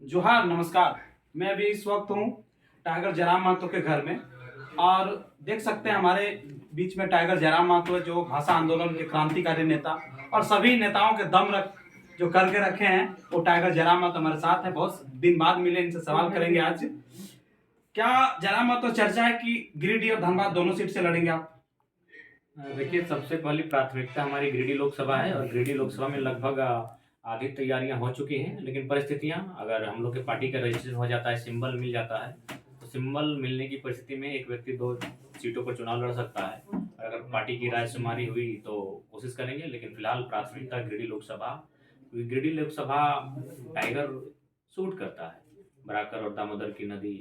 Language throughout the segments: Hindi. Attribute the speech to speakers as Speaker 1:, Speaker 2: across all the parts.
Speaker 1: जोहार नमस्कार। मैं अभी इस वक्त हूँ टाइगर जयराम महतो के घर में और देख सकते हैं हमारे बीच में टाइगर जयराम महतो है, जो भाषा आंदोलन के क्रांतिकारी नेता और सभी नेताओं के दम रख जो करके रखे हैं, वो टाइगर जयराम महतो हमारे साथ है। बहुत दिन बाद मिले, इनसे सवाल करेंगे आज। क्या जयराम महतो चर्चा है कि गिरिडीह और धनबाद दोनों सीट से लड़ेंगे आप?
Speaker 2: देखिए, सबसे पहली प्राथमिकता हमारी गिरिडीह लोकसभा है और गिरिडीह लोकसभा में लगभग आधी तैयारियां हो चुकी हैं। लेकिन परिस्थितियां, अगर हम लोग के पार्टी का रजिस्ट्रेशन हो जाता है, सिंबल मिल जाता है, तो सिंबल मिलने की परिस्थिति में एक व्यक्ति 2 सीटों पर चुनाव लड़ सकता है। और अगर पार्टी की रायशुमारी हुई तो कोशिश करेंगे, लेकिन फिलहाल प्राथमिकता गिरिडीह लोकसभा, क्योंकि गिरिडीह लोकसभा टाइगर सूट करता है। बराकर और दामोदर की नदी,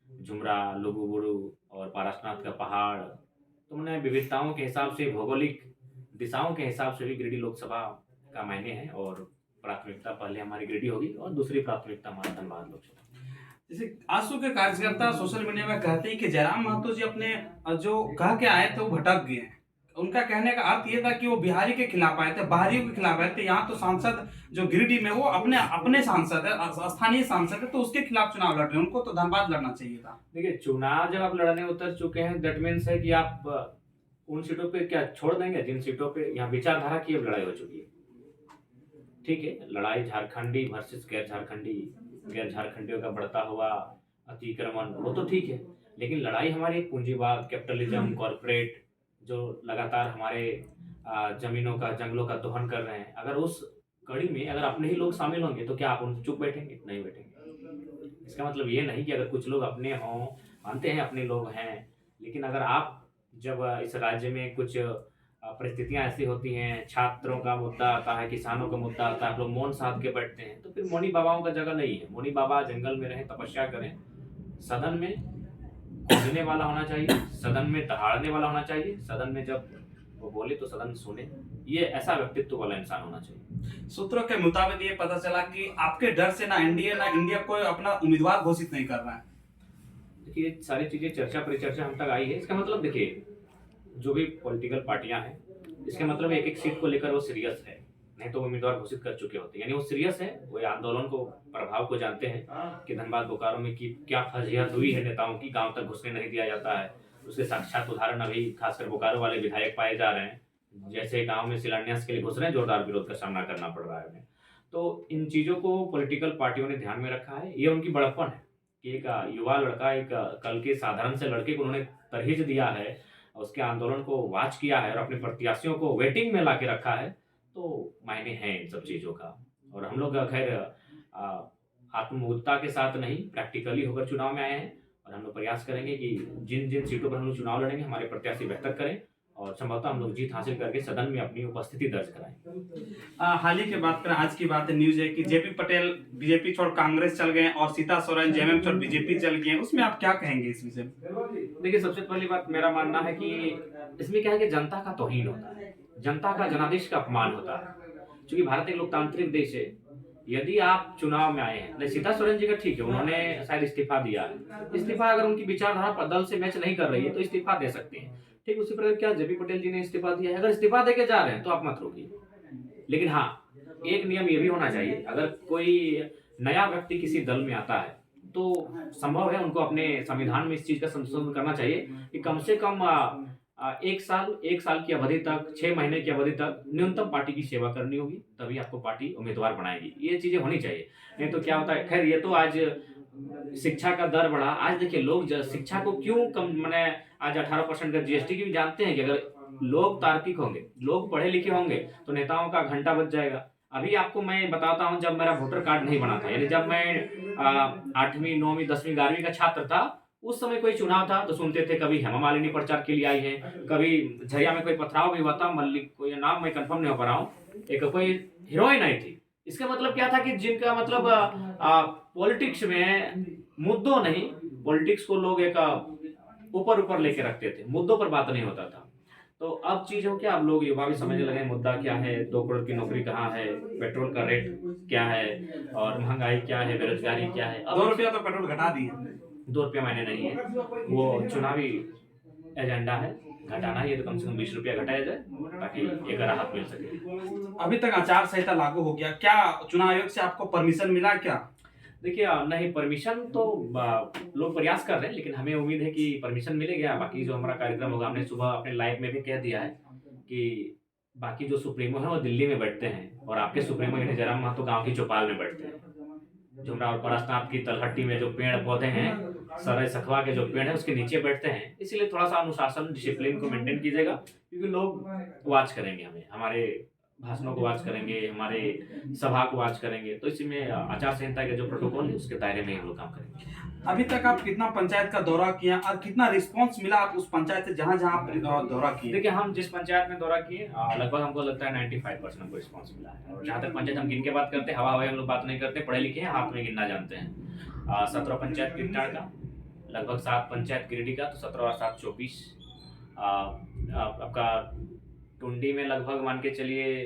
Speaker 2: झुमरा, लुगुबुरु और पारसनाथ का पहाड़, तो उन्हें विविधताओं के हिसाब से, भौगोलिक दिशाओं के हिसाब से भी गिरिडीह लोकसभा का मायने है। और प्राथमिकता पहले हमारी गिरिडीह होगी और दूसरी प्राथमिकता हमारा धनबाद लोकसभा।
Speaker 1: जैसे आजसू के कार्यकर्ता सोशल मीडिया में कहते हैं कि जयराम महतो जी अपने जो कह के आए थे वो भटक गए हैं। उनका कहने का अर्थ ये था कि वो बिहारी के खिलाफ आए थे, बाहरियों के खिलाफ आए थे। यहाँ तो सांसद जो गिरिडीह में वो अपने अपने सांसद है, स्थानीय सांसद है, तो उसके खिलाफ चुनाव लड़ रहे हैं। उनको तो धनबाद लड़ना चाहिए था।
Speaker 2: देखिए, चुनाव जब आप लड़ने उतर चुके हैं, दैट मीन्स है कि आप उन सीटों पे क्या छोड़ देंगे जिन सीटों पे यहाँ विचारधारा की अब लड़ाई हो चुकी है। ठीक है, लड़ाई झारखंडी वर्सेस गैर झारखंडी, गैर झारखंडियों का बढ़ता हुआ अतिक्रमण, वो तो ठीक है। लेकिन लड़ाई हमारी पूंजीवाद, कैपिटलिज्म, कॉर्पोरेट जो लगातार हमारे जमीनों का, जंगलों का दोहन कर रहे हैं, अगर उस कड़ी में अगर अपने ही लोग शामिल होंगे तो क्या आप उनसे चुप बैठेंगे? नहीं बैठेंगे। इसका मतलब ये नहीं कि अगर कुछ लोग अपने हों, मानते हैं अपने लोग हैं, लेकिन अगर आप जब इस राज्य में कुछ परिस्थितियां ऐसी होती हैं, छात्रों का मुद्दा आता है, किसानों का मुद्दा आता है, आप लोग मौन साध के बैठते हैं, तो फिर मौनी बाबाओं का जगह नहीं है। मौनी बाबा जंगल में रहें, तपस्या करें। सदन में कूदने वाला होना चाहिए, सदन में दहाड़ने वाला होना चाहिए, सदन में जब वो बोले तो सदन सुने। ये ऐसा व्यक्तित्व वाला इंसान होना चाहिए।
Speaker 1: सूत्रों के मुताबिक ये पता चला कि आपके डर से ना एनडीए ना इंडिया कोई अपना उम्मीदवार घोषित नहीं कर रहा है।
Speaker 2: देखिए, सारी चीजें चर्चा परिचर्चा हम तक आई है। इसका मतलब देखिए, जो भी पॉलिटिकल पार्टियां हैं, इसका मतलब एक एक सीट को लेकर वो सीरियस है, नहीं तो वो उम्मीदवार घोषित कर चुके होते हैं। यानी वो सीरियस है, वो आंदोलन को, प्रभाव को जानते हैं कि धनबाद बोकारो में की क्या फजीहत हुई है नेताओं की, गांव तक घुसने नहीं दिया जाता है। उसके साक्षात उदाहरण अभी खासकर बोकारो वाले विधायक पाए जा रहे हैं। जैसे गांव में शिलान्यास के लिए घुस रहे हैं, जोरदार विरोध का सामना करना पड़ रहा है उन्हें। तो इन चीजों को पॉलिटिकल पार्टियों ने ध्यान में रखा है। ये उनकी बड़प्पन है कि एक युवा लड़का, एक कल के साधारण से लड़के को उन्होंने तरहीज दिया है, उसके आंदोलन को वॉच किया है और अपने प्रत्याशियों को वेटिंग में ला के रखा है, तो मायने हैं इन सब चीज़ों का। और हम लोग खैर आत्मबोधता के साथ नहीं, प्रैक्टिकली होकर चुनाव में आए हैं। और हम लोग प्रयास करेंगे कि जिन जिन सीटों पर हम लोग चुनाव लड़ेंगे, हमारे प्रत्याशी बेहतर करें और संभवतः हम लोग जीत हासिल करके सदन में अपनी उपस्थिति दर्ज कराएं।
Speaker 1: हाल ही की बात करें, आज की बात है, न्यूज है कि जेपी पटेल बीजेपी छोड़ कांग्रेस चल गए और सीता सोरेन जेएमएम छोड़ बीजेपी चल गए। उसमें आप क्या कहेंगे इस विषय में?
Speaker 2: देखिए, सबसे पहली बात मेरा मानना है कि इसमें क्या है कि जनता का तौहीन होता है, जनता का जनादेश का अपमान होता है। क्योंकि भारत एक लोकतांत्रिक देश है। यदि आप चुनाव में आए हैं, नहीं, सीता सोरेन जी का ठीक है, उन्होंने शायद इस्तीफा दिया है। इस्तीफा अगर उनकी विचारधारा दल से मैच नहीं कर रही है तो इस्तीफा दे सकते हैं। ठीक उसी प्रकार क्या जेपी पटेल जी ने इस्तीफा दिया है, अगर इस्तीफा देके जा रहे हैं तो आप मत रोकिए। लेकिन हाँ, एक नियम ये भी होना चाहिए, अगर कोई नया व्यक्ति किसी दल में आता है तो संभव है उनको अपने संविधान में इस चीज का संशोधन करना चाहिए कि कम से कम 1 साल की अवधि तक, 6 महीने की अवधि तक न्यूनतम पार्टी की सेवा करनी होगी, तभी आपको पार्टी उम्मीदवार बनाएगी। ये चीजें होनी चाहिए। नहीं तो क्या होता है, खैर ये तो आज शिक्षा का दर बढ़ा। आज देखिए, लोग शिक्षा को क्यों कम, मैंने आज 18% का जीएसटी की भी जानते हैं कि अगर लोग तार्किक होंगे, लोग पढ़े लिखे होंगे तो नेताओं का घंटा बज जाएगा। अभी आपको मैं बताता हूँ, जब मेरा वोटर कार्ड नहीं बना था, यानी जब मैं 8वीं 9वीं 10वीं 11वीं का छात्र था, उस समय कोई चुनाव था तो सुनते थे कभी हेमा मालिनी प्रचार के लिए आई है, कभी झरिया में कोई पथराव भी हुआ था, मल्लिक कोई नाम मैं कंफर्म नहीं हो पा रहा हूँ, एक कोई हीरोइन आई थी। इसका मतलब क्या था कि जिनका मतलब पॉलिटिक्स में मुद्दों नहीं, पॉलिटिक्स को लोग एक ऊपर ऊपर लेके रखते थे, मुद्दों पर बात नहीं होता था। तो अब चीज हो क्या, अब लोग युवा भी समझने लगे मुद्दा क्या है, 2 करोड़ की नौकरी कहाँ है, पेट्रोल का रेट क्या है, और महंगाई क्या है, बेरोजगारी क्या है। अब
Speaker 1: 2 रुपया तो पेट्रोल घटा दिए।
Speaker 2: 2 रुपया मायने नहीं है, वो चुनावी एजेंडा है। घटाना है तो कम से कम 20 रुपया घटाया जाए ताकि एक राहत मिल सके।
Speaker 1: अभी तक आचार संहिता लागू हो गया, क्या चुनाव आयोग से आपको परमिशन मिला क्या?
Speaker 2: देखिए नहीं परमिशन तो लोग प्रयास कर रहे हैं, लेकिन हमें उम्मीद है कि परमिशन मिलेगा। बाकी जो हमारा कार्यक्रम होगा, हमने सुबह अपने लाइव में भी कह दिया है कि बाकी जो सुप्रीमो है वो दिल्ली में बैठते हैं और आपके सुप्रीमो यानी जयराम महतो गांव की चौपाल में बैठते हैं। जो हमारा परासनाथ की तलहट्टी में जो पेड़ पौधे हैं, सराय सखवा के जो पेड़ है उसके नीचे बैठते हैं। इसीलिए थोड़ा सा अनुशासन डिसिप्लिन को मेंटेन कीजिएगा, क्योंकि लोग वॉच करेंगे हमें, हमारे भाषणों को वॉच करेंगे, हमारे सभा को वॉच करेंगे। तो इसी में आचार संहिता के जो प्रोटोकॉल है उसके दायरे में हम लोग काम करेंगे।
Speaker 1: अभी तक आप कितना पंचायत का दौरा किया और कितना रिस्पांस मिला आप उस पंचायत से जहां जहां आप दौरा किए?
Speaker 2: देखिए हम जिस पंचायत में दौरा किए लगभग हमको लगता है 95% हमको रिस्पॉन्स मिला है। और जहाँ तक पंचायत हम गिन के बात करते हैं, हवा हवाई हम लोग बात नहीं करते, पढ़े लिखे हैं, हाथ में गिनना जानते हैं। 17 पंचायत गिरनार का, लगभग 7 पंचायत गिरिडीह का, तो 17 और 7 24। आपका टुंडी में लगभग मान के चलिए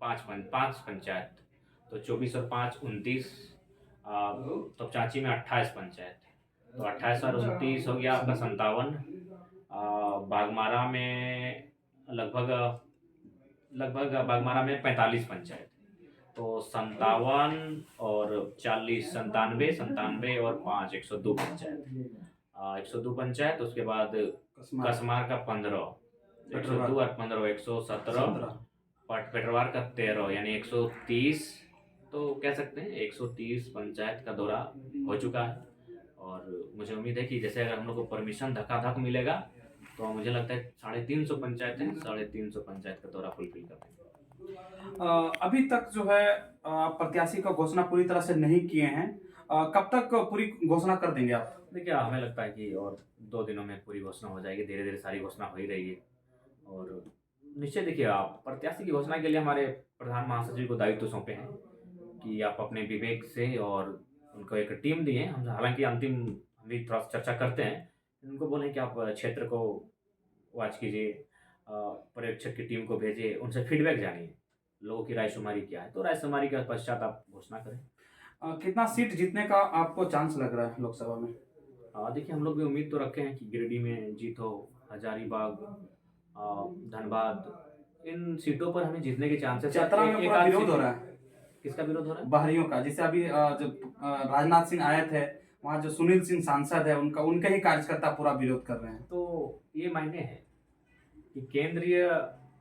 Speaker 2: 5 पंचायत, तो 24 और 5 29। तो चाची में 28 पंचायत, तो 28 और 29 हो गया आपका 57। बागमारा में लगभग बागमारा में 45 पंचायत, तो 57 और 40 97 और 5 102 पंचायत। 102 पंचायत। उसके बाद कसमार का 15, 102 और 15 117, पेटरवार का 13 यानी 130। तो कह सकते हैं 130 पंचायत का दौरा हो चुका है। और मुझे उम्मीद है कि जैसे अगर हम लोग को परमिशन धक्का मिलेगा तो मुझे लगता है 350 पंचायत है, 350 पंचायत का दौरा फुलफिल कर देंगे।
Speaker 1: अभी तक जो है प्रत्याशी का घोषणा पूरी तरह से नहीं किए हैं, कब तक पूरी घोषणा कर देंगे आप?
Speaker 2: देखिए हमें लगता है कि और 2 दिनों में पूरी घोषणा हो जाएगी। धीरे धीरे सारी घोषणा हो ही रही है। और निश्चय देखिए आप प्रत्याशी की घोषणा के लिए हमारे प्रधान महासचिव को दायित्व सौंपे हैं कि आप अपने विवेक से, और उनको एक टीम दी है। हम हालांकि अंतिम हम भी थोड़ा चर्चा करते हैं, उनको बोलें कि आप क्षेत्र को वॉच कीजिए, पर्यवेक्षक की टीम को भेजिए, उनसे फीडबैक जानिए, लोगों की रायशुमारी क्या है, तो रायशुमारी के पश्चात आप घोषणा करें।
Speaker 1: कितना सीट जीतने का आपको चांस लग रहा है लोकसभा में?
Speaker 2: देखिए हम लोग भी उम्मीद तो रखे हैं कि गिरिडीह में जीत हो, हजारीबाग, धनबाद, इन सीटों पर हमें जीतने के चांसेस।
Speaker 1: चतरा में पूरा विरोध हो रहा है।
Speaker 2: किसका विरोध हो रहा है?
Speaker 1: बाहरियों का। जैसे अभी जब राजनाथ सिंह आए थे, वहाँ जो सुनील सिंह सांसद है उनके ही कार्यकर्ता पूरा विरोध कर रहे हैं।
Speaker 2: तो ये मायने है कि केंद्रीय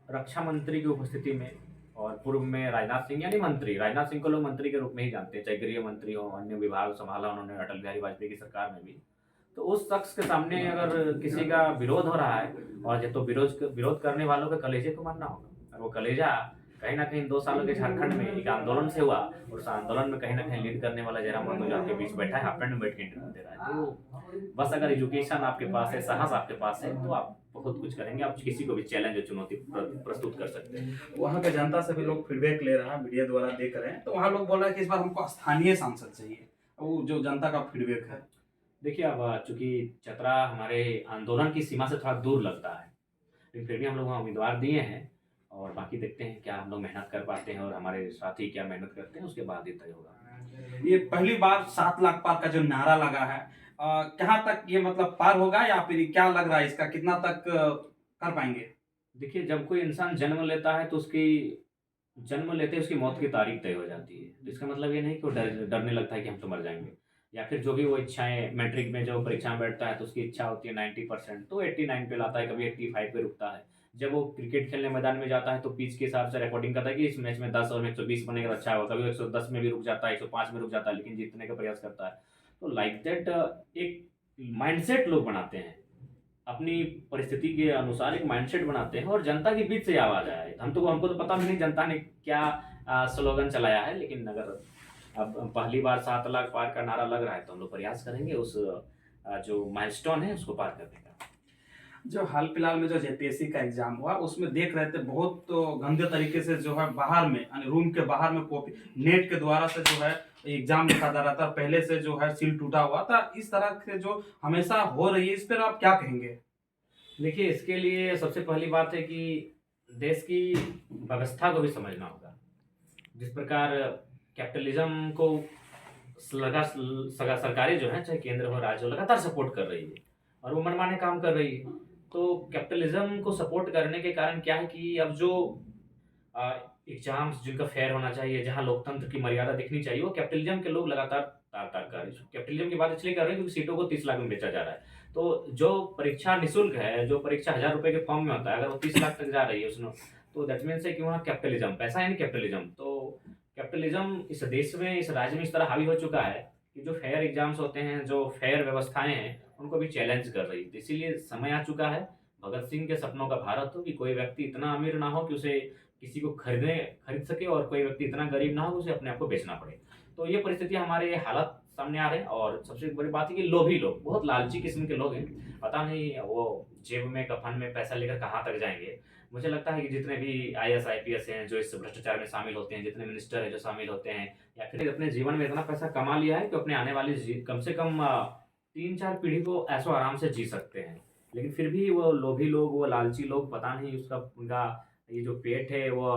Speaker 2: रक्षा मंत्री की उपस्थिति में, और पूर्व में राजनाथ सिंह यानी मंत्री, राजनाथ सिंह को लोग मंत्री के रूप में ही जानते हैं, चाहे गृह मंत्री हो, अन्य विभाग संभाला उन्होंने अटल बिहारी वाजपेयी की सरकार में भी। तो उस शख्स के सामने अगर किसी का विरोध हो रहा है, और तो विरोध करने वालों के कलेजे को मानना होगा। और वो कलेजा कहीं ना कहीं 2 सालों के झारखंड में एक आंदोलन से हुआ, और उस आंदोलन में कहीं ना कहीं लीड करने वाला जयराम महतो जो आपके बीच बैठा है, हाफ पैंट में बैठ के इंटरव्यू दे रहा है। तो बस अगर एजुकेशन आपके पास है, साहस आपके पास है, तो आप बहुत कुछ करेंगे। आप किसी को भी चैलेंज और चुनौती प्रस्तुत कर सकते हैं।
Speaker 1: वहाँ के जनता से भी लोग फीडबैक ले रहे हैं, मीडिया द्वारा देख रहे हैं, तो वहाँ लोग बोल रहे हैं कि इस बार हमको स्थानीय सांसद चाहिए। वो जो जनता का फीडबैक है।
Speaker 2: देखिए अब चूंकि चतरा हमारे आंदोलन की सीमा से थोड़ा दूर लगता है, लेकिन फिर भी हम लोग वहाँ उम्मीदवार दिए हैं, और बाकी देखते हैं क्या हम लोग मेहनत कर पाते हैं और हमारे साथी क्या मेहनत करते हैं, उसके बाद ही तय होगा।
Speaker 1: ये पहली बार 7 लाख पार का जो नारा लगा है, कहाँ तक ये मतलब पार होगा, या फिर क्या लग रहा है इसका कितना तक कर पाएंगे?
Speaker 2: देखिए जब कोई इंसान जन्म लेता है तो उसकी जन्म लेते ही उसकी मौत की तारीख तय हो जाती है। तो इसका मतलब ये नहीं कि वो डरने लगता है कि हम तो मर जाएंगे, या फिर जो भी वो इच्छाएं, मैट्रिक में जो परीक्षा में बैठता है तो उसकी इच्छा होती है 90%, तो 89 पे लाता है, कभी 85 पे रुकता है। जब वो क्रिकेट खेलने मैदान में जाता है तो पिच के हिसाब से रिकॉर्डिंग करता है कि इस मैच में 10 और 120 बनेगा तो अच्छा होगा, कभी 110 में भी रुक जाता है, 105 में रुक जाता है, लेकिन जीतने का प्रयास करता है। तो लाइक दैट एक माइंडसेट लोग बनाते हैं, अपनी परिस्थिति के अनुसार एक माइंडसेट बनाते हैं, और जनता के बीच से आवाज आया है। हमको तो पता भी नहीं जनता ने क्या स्लोगन चलाया है, लेकिन अगर अब पहली बार 7 लाख पार का नारा लग रहा है तो हम लोग प्रयास करेंगे उस जो माइलस्टोन है उसको पार करने का।
Speaker 1: जो हाल फिलहाल में जो जेपीएससी का एग्जाम हुआ, उसमें देख रहे थे बहुत तो गंदे तरीके से जो है बाहर में, यानी रूम के बाहर में कॉपी नेट के द्वारा से जो है एग्जाम लिखा जा रहा था, पहले से जो है सील टूटा हुआ था। इस तरह से जो हमेशा हो रही है, इस पर आप क्या कहेंगे?
Speaker 2: देखिए इसके लिए सबसे पहली बात है कि देश की व्यवस्था को भी समझना होगा। जिस प्रकार कैपिटलिज्म को सरकारें जो है, चाहे केंद्र हो राज्य हो, लगातार सपोर्ट कर रही है और वो मनमाने काम कर रही है। तो कैपिटलिज्म को सपोर्ट करने के कारण क्या है कि अब जो एग्जाम्स जिनका फेयर होना चाहिए, जहाँ लोकतंत्र की मर्यादा दिखनी चाहिए, वो कैपिटलिज्म के लोग लगातार तार-तार कर रहे हैं। कैपिटलिज्म की बात इसलिए कर रहे हैं क्योंकि सीटों को 30 लाख में बेचा जा रहा है। तो जो परीक्षा निःशुल्क है, जो परीक्षा ₹1000 के फॉर्म में होता है, अगर वो 30 लाख तक जा रही है उसमें, तो दैट मीन्स है कि वहाँ कैपिटलिज्म, पैसा यानी कैपिटलिज्म। तो कैपिटलिज्म इस देश में, इस राज्य में इस तरह हावी हो चुका है कि जो फेयर एग्जाम्स होते हैं, जो फेयर व्यवस्थाएँ हैं, उनको भी चैलेंज कर रही है। तो इसीलिए समय आ चुका है भगत सिंह के सपनों का भारत हो कि कोई व्यक्ति इतना अमीर ना हो कि उसे किसी को खरीद सके और कोई व्यक्ति इतना गरीब ना हो कि उसे अपने आप को बेचना पड़े। तो ये परिस्थिति हमारे ये हालात सामने आ रहे हैं और सबसे बड़ी बात है कि लोभी लोग, बहुत लालची किस्म के लोग हैं। पता नहीं वो जेब में कफन में पैसा लेकर कहाँ तक जाएँगे। मुझे लगता है कि जितने भी आईएएस, आईपीएस हैं जो इस भ्रष्टाचार में शामिल होते हैं, जितने मिनिस्टर हैं जो शामिल होते हैं या फिर अपने जीवन में इतना पैसा कमा लिया है कि अपने आने वाली कम से कम 3-4 पीढ़ी को ऐशो आराम से जी सकते हैं। लेकिन फिर भी वो लोभी लोग, वो लालची लोग पता नहीं उसका उनका ये जो पेट है वो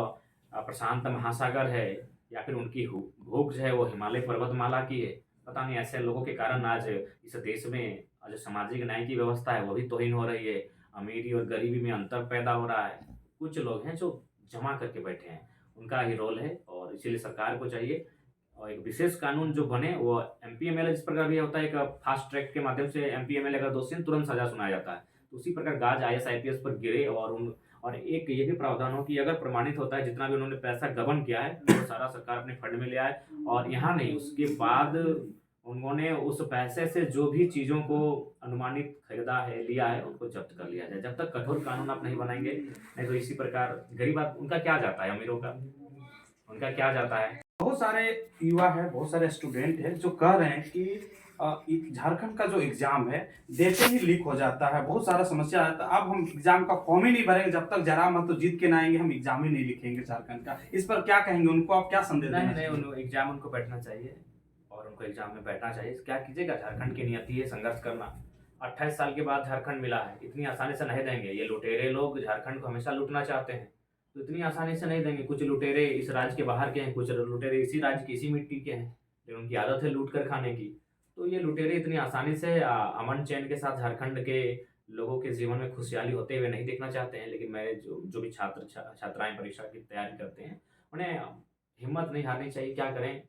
Speaker 2: प्रशांत महासागर है या फिर उनकी भूख जो है वो हिमालय पर्वतमाला की है। पता नहीं ऐसे लोगों के कारण आज इस देश में जो सामाजिक न्याय की व्यवस्था है वो भी तौहीन हो रही है। अमीरी और गरीबी में अंतर पैदा हो रहा है। कुछ लोग हैं जो जमा करके बैठे हैं, उनका ही रोल है और इसीलिए सरकार को चाहिए और एक विशेष कानून जो बने वो एमपी एमएलए जिस प्रकार भी होता है, एक फास्ट ट्रैक के माध्यम से एमपी एमएलए अगर दोषी हैं तुरंत सजा सुनाया जाता है। तो उसी प्रकार गाज आईएएस आईपीएस पर गिरे और एक ये भी प्रावधान हो कि अगर प्रमाणित होता है जितना भी उन्होंने पैसा गबन किया है वो सारा सरकार अपने फंड में ले आए और यहाँ नहीं, उसके बाद उन्होंने उस पैसे से जो भी चीज़ों को अनुमानित खरीदा है, लिया है, उनको जब्त कर लिया जाए। जब तक कठोर कानून आप नहीं बनाएंगे, नहीं तो इसी प्रकार गरीब उनका क्या जाता है, अमीरों का उनका क्या जाता है।
Speaker 1: बहुत सारे युवा है, बहुत सारे स्टूडेंट है जो कह रहे हैं कि झारखंड का जो एग्जाम है देते ही लीक हो जाता है, बहुत सारा समस्या आता है। अब हम एग्जाम का फॉर्म ही नहीं भरेंगे जब तक जरा मत तो जीत के ना आएंगे, हम एग्जाम ही नहीं लिखेंगे झारखंड का। इस पर क्या कहेंगे, उनको आप क्या संदेश देना
Speaker 2: नहीं, उन्हें एग्जाम उनको बैठना चाहिए और उनको एग्जाम में बैठना चाहिए। क्या कीजिएगा, झारखंड की नियति है संघर्ष करना। 28 साल के बाद झारखंड मिला है, इतनी आसानी से नहीं देंगे। ये लुटेरे लोग झारखंड को हमेशा लूटना चाहते हैं, तो इतनी आसानी से नहीं देंगे। कुछ लुटेरे इस राज्य के बाहर के हैं, कुछ लुटेरे इसी राज्य की इसी मिट्टी के हैं, लेकिन उनकी आदत है लूट कर खाने की। तो ये लुटेरे इतनी आसानी से अमन चैन के साथ झारखंड के लोगों के जीवन में खुशहाली होते हुए नहीं देखना चाहते हैं। लेकिन मेरे जो भी छात्राएं परीक्षा की तैयारी करते हैं, उन्हें हिम्मत नहीं हारनी चाहिए। क्या करें,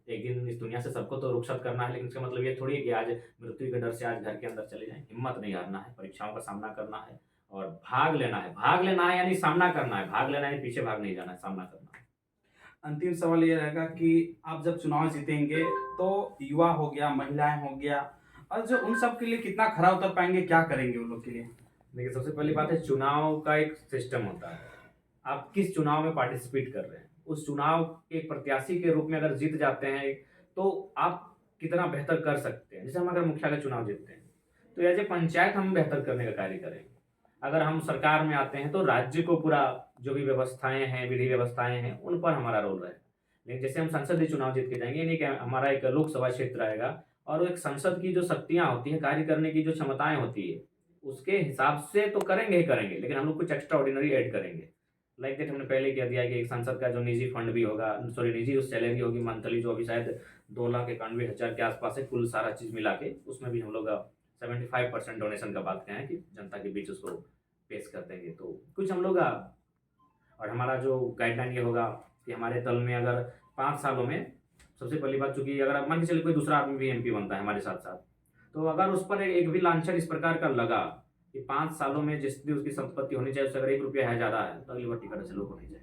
Speaker 2: एक दिन इस दुनिया से सबको तो रुखसत करना है, लेकिन इसका मतलब ये थोड़ी है कि आज मृत्यु के डर से आज घर के अंदर चले जाएं। हिम्मत नहीं हारना है, परीक्षाओं का सामना करना है और भाग लेना है। भाग लेना है यानी सामना करना है, भाग लेना है पीछे भाग नहीं जाना है, सामना करना है।
Speaker 1: अंतिम सवाल ये रहेगा कि आप जब चुनाव जीतेंगे तो युवा हो गया, महिलाएं हो गया, और जो उन सब के लिए कितना खरा उतर पाएंगे, क्या करेंगे उन लोग के लिए?
Speaker 2: देखिए, सबसे पहली बात है चुनाव का एक सिस्टम होता है। आप किस चुनाव में पार्टिसिपेट कर रहे हैं, उस चुनाव के प्रत्याशी के रूप में अगर जीत जाते हैं तो आप कितना बेहतर कर सकते हैं। जैसे हम अगर मुखिया का चुनाव जीतते हैं तो एज ए पंचायत हम बेहतर करने का कार्य करेंगे। अगर हम सरकार में आते हैं तो राज्य को पूरा जो भी व्यवस्थाएं हैं, विधि व्यवस्थाएं हैं, उन पर हमारा रोल रहेगा। लेकिन जैसे हम संसदीय चुनाव जीत के जाएंगे, यानी कि हमारा एक लोकसभा क्षेत्र आएगा और वो एक संसद की जो शक्तियां होती हैं, कार्य करने की जो क्षमताएं होती है, उसके हिसाब से तो करेंगे ही करेंगे, लेकिन हम लोग कुछ एक्स्ट्रा ऑर्डिनरी ऐड करेंगे। लाइक दैट हमने पहले कह दिया है कि एक संसद का जो निजी फंड भी होगा, सॉरी निजी सैलरी होगी मंथली, जो अभी शायद 2,91,000 के आसपास है कुल सारा चीज़ मिला के, उसमें भी हम लोग 75% डोनेशन का बात कहें कि जनता के बीच उसको पेश कर देंगे। तो कुछ हम लोग और हमारा जो गाइडलाइन ये होगा कि हमारे दल में अगर 5 सालों में, सबसे पहली बात चूंकि अगर मान के चलिए कोई दूसरा आदमी भी एमपी बनता है हमारे साथ साथ, तो अगर उस पर एक भी लांछन इस प्रकार का लगा कि 5 सालों में जितनी उसकी संपत्ति होनी चाहिए उससे अगर 1 रुपया है ज़्यादा है, तो अगली बार टिकट से लोग हो नहीं जाएगा।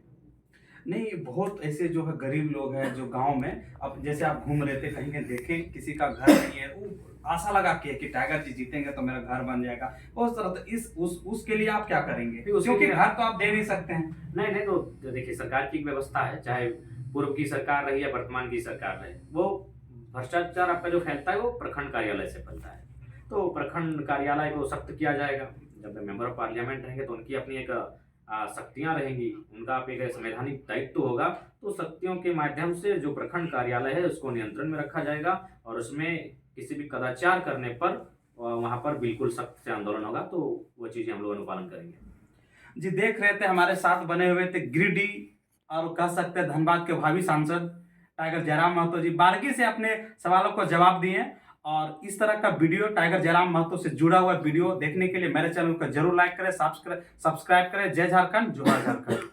Speaker 1: नहीं, बहुत ऐसे जो है गरीब लोग हैं जो गांव में, अब जैसे आप घूम रहे थे कहीं देखें किसी का घर नहीं है, वो आशा लगा के कि टाइगर जी जीतेंगे तो मेरा घर बन जाएगा, बहुत सारा। तो इस उसके लिए आप क्या करेंगे, क्योंकि घर तो आप दे नहीं सकते हैं।
Speaker 2: नहीं, तो देखिए सरकार की एक व्यवस्था है, चाहे पूर्व की सरकार रही या वर्तमान की सरकार रहे, वो भ्रष्टाचार आपका जो फैलता है वो प्रखंड कार्यालय से फैलता है। तो प्रखंड कार्यालय को सख्त किया जाएगा। जब मेंबर ऑफ पार्लियामेंट रहेंगे तो उनकी अपनी एक शक्तियां रहेंगी, उनका एक संवैधानिक दायित्व होगा। तो शक्तियों के माध्यम से जो प्रखंड कार्यालय है उसको नियंत्रण में रखा जाएगा और उसमें किसी भी कदाचार करने पर वहां पर बिल्कुल सख्त से आंदोलन होगा। तो वो चीजें हम लोग अनुपालन करेंगे।
Speaker 1: जी, देख रहे थे हमारे साथ बने हुए थे गिरिडीह और कह सकते हैं धनबाद के भावी सांसद टाइगर जयराम महतो जी, बारीकी से अपने सवालों को जवाब दिए। और इस तरह का वीडियो, टाइगर जयराम महतो से जुड़ा हुआ वीडियो देखने के लिए मेरे चैनल को जरूर लाइक करें, सब्सक्राइब करें। जय झारखंड, जोहार झारखंड।